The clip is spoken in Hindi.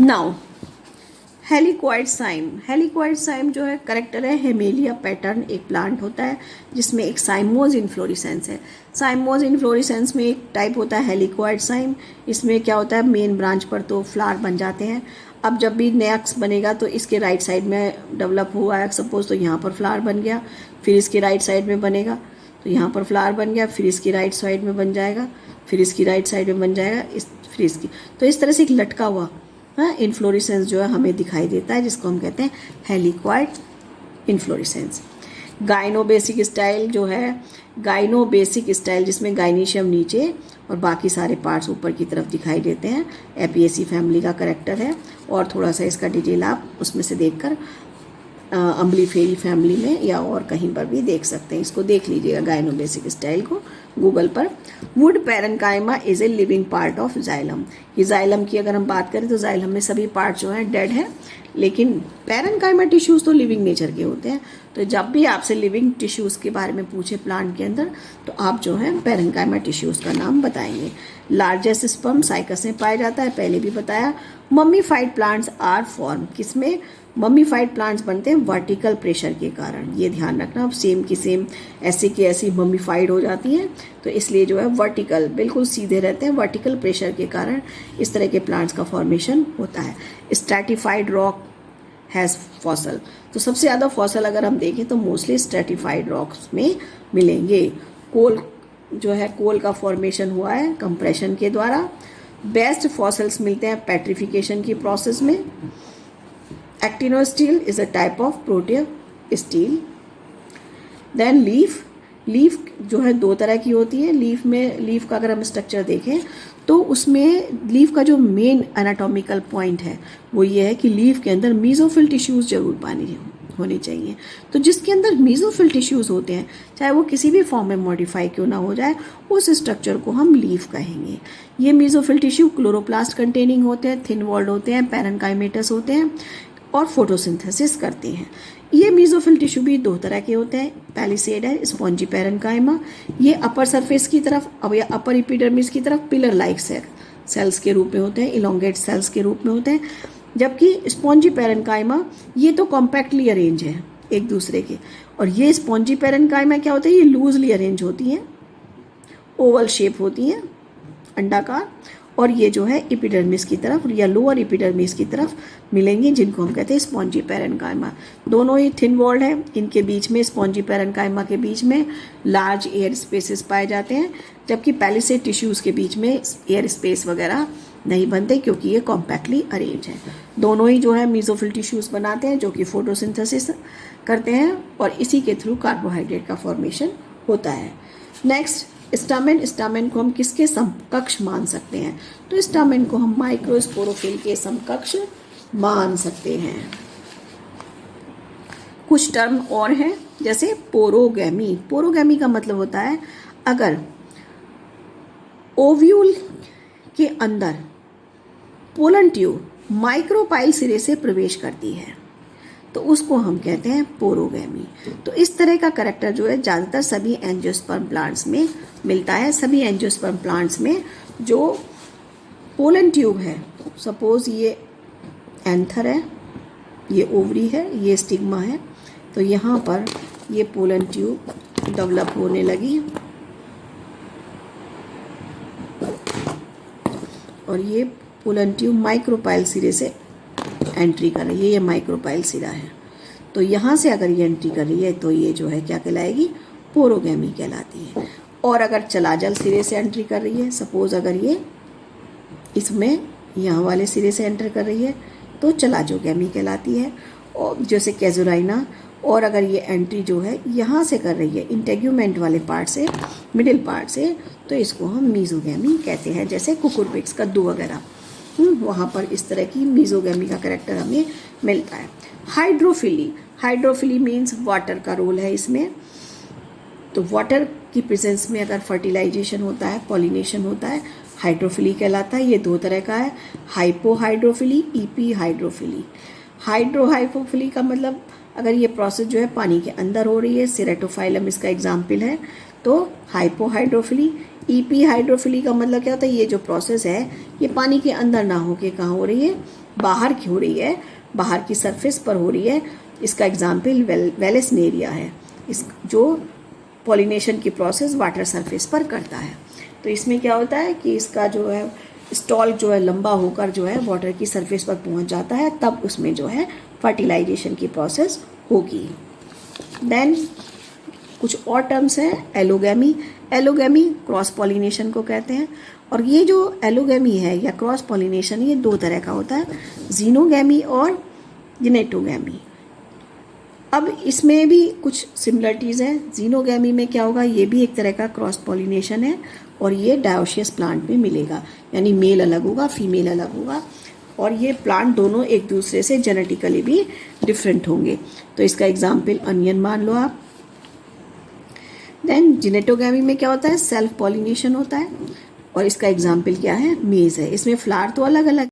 नाउ हेलिक्वाइड साइम जो है करेक्टर है हेमेलिया पैटर्न, एक प्लांट होता है जिसमें एक साइमोज इन्फ्लोरिसेंस है। साइमोज इन्फ्लोरिसेंस में एक टाइप होता है हेलिक्वाइड साइम। इसमें क्या होता है, मेन ब्रांच पर तो फ्लावर बन जाते हैं। अब जब भी नया बनेगा तो इसके राइट साइड में डेवलप हुआ है सपोज, तो यहाँ पर फ्लावर बन गया, फिर इसके राइट साइड में बनेगा तो यहाँ पर फ्लावर बन गया, फिर इसकी राइट साइड में बन जाएगा, फिर इसकी राइट साइड में बन जाएगा, फिर इसकी, तो इस तरह से एक लटका हुआ इन्फ्लोरिसेंस जो है हमें दिखाई देता है, जिसको हम कहते हैं हेलिक्वाइड इन्फ्लोरिसेंस। गाइनोबेसिक स्टाइल जो है, गाइनोबेसिक स्टाइल जिसमें गाइनीशियम नीचे और बाकी सारे पार्ट्स ऊपर की तरफ दिखाई देते हैं, एपिएसी फैमिली का करेक्टर है। और थोड़ा सा इसका डिटेल आप उसमें से देखकर अम्बलीफेरी फैमिली में या और कहीं पर भी देख सकते हैं। इसको देख लीजिएगा गाइनोबेसिक स्टाइल को गूगल पर। Would parenchyma is a living part of xylem. ये जाइलम की अगर हम बात करें तो जाइलम में सभी पार्ट जो हैं डेड है, लेकिन पैरेन्काइमा टिश्यूज़ तो लिविंग नेचर के होते हैं। तो जब भी आपसे लिविंग टिश्यूज़ के बारे में पूछे प्लांट के अंदर, तो आप जो है पैरेन्काइमा टिश्यूज़ का नाम बताएंगे। लार्जेस्ट स्पर्म साइकस में पाया जाता है, पहले भी बताया। मम्मीफाइड प्लांट्स आर फॉर्म, किसमें मम्मीफाइड प्लांट्स बनते हैं, वर्टिकल प्रेशर के कारण। ये ध्यान रखना, अब सेम की सेम ऐसी की ऐसी मम्मीफाइड हो जाती हैं, तो इसलिए जो है वर्टिकल बिल्कुल सीधे रहते हैं, वर्टिकल प्रेशर के कारण इस तरह के प्लांट्स का फॉर्मेशन होता है। स्ट्रैटिफाइड रॉक हैज़ फॉसल, तो सबसे ज़्यादा फॉसल अगर हम देखें तो मोस्टली स्ट्रैटिफाइड रॉक्स में मिलेंगे। कोल जो है, कोल का फॉर्मेशन हुआ है कंप्रेशन के द्वारा। बेस्ट फॉसल्स मिलते हैं पेट्रिफिकेशन की प्रोसेस में। Actinostele is a type of protostele. Then leaf जो है दो तरह की होती है। लीफ का अगर हम स्ट्रक्चर देखें तो उसमें लीफ का जो मेन एनाटॉमिकल पॉइंट है वो ये है कि लीफ के अंदर मीजोफिल टिश्यूज़ जरूर होनी चाहिए। तो जिसके अंदर मीजोफिल टिश्यूज़ होते हैं, चाहे वो किसी भी फॉर्म में मॉडिफाई क्यों ना हो जाए, उस स्ट्रक्चर को हम लीफ कहेंगे। ये मीजोफिल टिश्यू क्लोरोप्लास्ट कंटेनिंग होते हैं, थिन वॉल्ड होते हैं, पैरेन्काइमेटस होते हैं और फोटोसिंथेसिस करते हैं। ये मीजोफिल टिश्यू भी दो तरह के होते हैं, पैलिसेड है, स्पॉन्जी पैरेन्काइमा। ये अपर सरफेस की तरफ अब या अपर एपिडर्मिस की तरफ पिलर लाइक सेल्स के रूप में होते हैं, इलोंगेट सेल्स के रूप में होते हैं। जबकि स्पॉन्जी पैरेन्काइमा ये तो कॉम्पैक्टली अरेंज है एक दूसरे के, और ये स्पॉन्जी पैरेन्काइमा क्या होता है, ये लूजली अरेंज होती हैं, ओवल शेप होती हैं, अंडाकार। और ये जो है एपिडर्मिस की तरफ या लोअर एपिडर्मिस की तरफ मिलेंगे, जिनको हम कहते हैं स्पॉन्जी पैरेन्काइमा। दोनों ही थिन वॉल्ड है, इनके बीच में स्पॉन्जी पैरेन्काइमा के बीच में लार्ज एयर स्पेसेस पाए जाते हैं, जबकि पैलिसेड टिश्यूज़ के बीच में एयर स्पेस वगैरह नहीं बनते क्योंकि ये कॉम्पैक्टली अरेंज है। दोनों ही जो है मीजोफिल टिश्यूज़ बनाते हैं जो कि फोटोसिंथेसिस करते हैं और इसी के थ्रू कार्बोहाइड्रेट का फॉर्मेशन होता है। नेक्स्ट स्टामेन को हम किसके समकक्ष मान सकते हैं, तो स्टामेन को हम माइक्रोस्पोरोफिल के समकक्ष मान सकते हैं। कुछ टर्म और हैं, जैसे पोरोगैमी। पोरोगैमी का मतलब होता है अगर ओव्यूल के अंदर पोलन ट्यूब माइक्रोपाइल सिरे से प्रवेश करती है तो उसको हम कहते हैं पोरोगैमी। तो इस तरह का करेक्टर जो है ज़्यादातर सभी एंजियोस्पर्म प्लांट्स में मिलता है। सभी एंजियोस्पर्म प्लांट्स में जो पोलन ट्यूब है, सपोज ये एंथर है, ये ओवरी है, ये स्टिग्मा है, तो यहाँ पर ये पोलन ट्यूब डेवलप होने लगी और ये पोलन ट्यूब माइक्रोपाइल सिरे से एंट्री कर रही है। ये माइक्रोपाइल सिरा है, तो यहाँ से अगर ये एंट्री कर रही है तो ये जो है क्या कहलाएगी, पोरोगैमी कहलाती है। और अगर चलाजल सिरे से एंट्री कर रही है, सपोज अगर ये इसमें यहाँ वाले सिरे से एंटर कर रही है तो चलाजोगैमी कहलाती है। और जैसे कैजुराइना, और अगर ये एंट्री जो है यहाँ से कर रही है इंटेग्यूमेंट वाले पार्ट से, मिडिल पार्ट से, तो इसको हम मीजोगैमी कहते हैं। जैसे कुकुरबिट्स, कद्दू वगैरह, वहाँ पर इस तरह की मीजोगैमी का करेक्टर हमें मिलता है। हाइड्रोफिली मीन्स वाटर का रोल है इसमें। तो वाटर की प्रेजेंस में अगर फर्टिलाइजेशन होता है, पॉलिनेशन होता है, हाइड्रोफिली कहलाता है। ये दो तरह का है, हाइपोहाइड्रोफिली, ईपी हाइड्रोफिली। हाइड्रोफिली का मतलब अगर ये प्रोसेस जो है पानी के अंदर हो रही है, सेरेटोफाइलम इसका एग्जाम्पल है, तो हाइपोहाइड्रोफिली। ईपी हाइड्रोफिली का मतलब क्या होता है, ये जो प्रोसेस है ये पानी के अंदर ना होके कहाँ हो रही है, बाहर की हो रही है, बाहर की सरफेस पर हो रही है, इसका एग्जाम्पल वेलेसनेरिया है, इस जो पॉलिनेशन की प्रोसेस वाटर सरफेस पर करता है। तो इसमें क्या होता है कि इसका जो है स्टॉल जो है लंबा होकर जो है वाटर की सरफेस पर पहुंच जाता है, तब उसमें जो है फर्टिलाइजेशन की प्रोसेस होगी। देन कुछ और टर्म्स हैं, एलोगैमी। एलोगैमी क्रॉस पॉलिनेशन को कहते हैं, और ये जो एलोगैमी है या क्रॉस पॉलिनेशन ये दो तरह का होता है, जीनोगैमी और जिनेटोगैमी। अब इसमें भी कुछ सिमिलरिटीज़ हैं। जीनोगैमी में क्या होगा, ये भी एक तरह का क्रॉस पॉलिनेशन है और ये डायोशियस प्लांट में मिलेगा, यानी मेल अलग होगा, फीमेल अलग होगा, और ये प्लांट दोनों एक दूसरे से जेनेटिकली भी डिफरेंट होंगे। तो इसका एग्जाम्पल अनियन मान लो आप। देन जिनेटोगैमी में क्या होता है, सेल्फ पॉलिनेशन होता है, और इसका एग्जाम्पल क्या है, मेज है। इसमें फ्लावर तो अलग अलग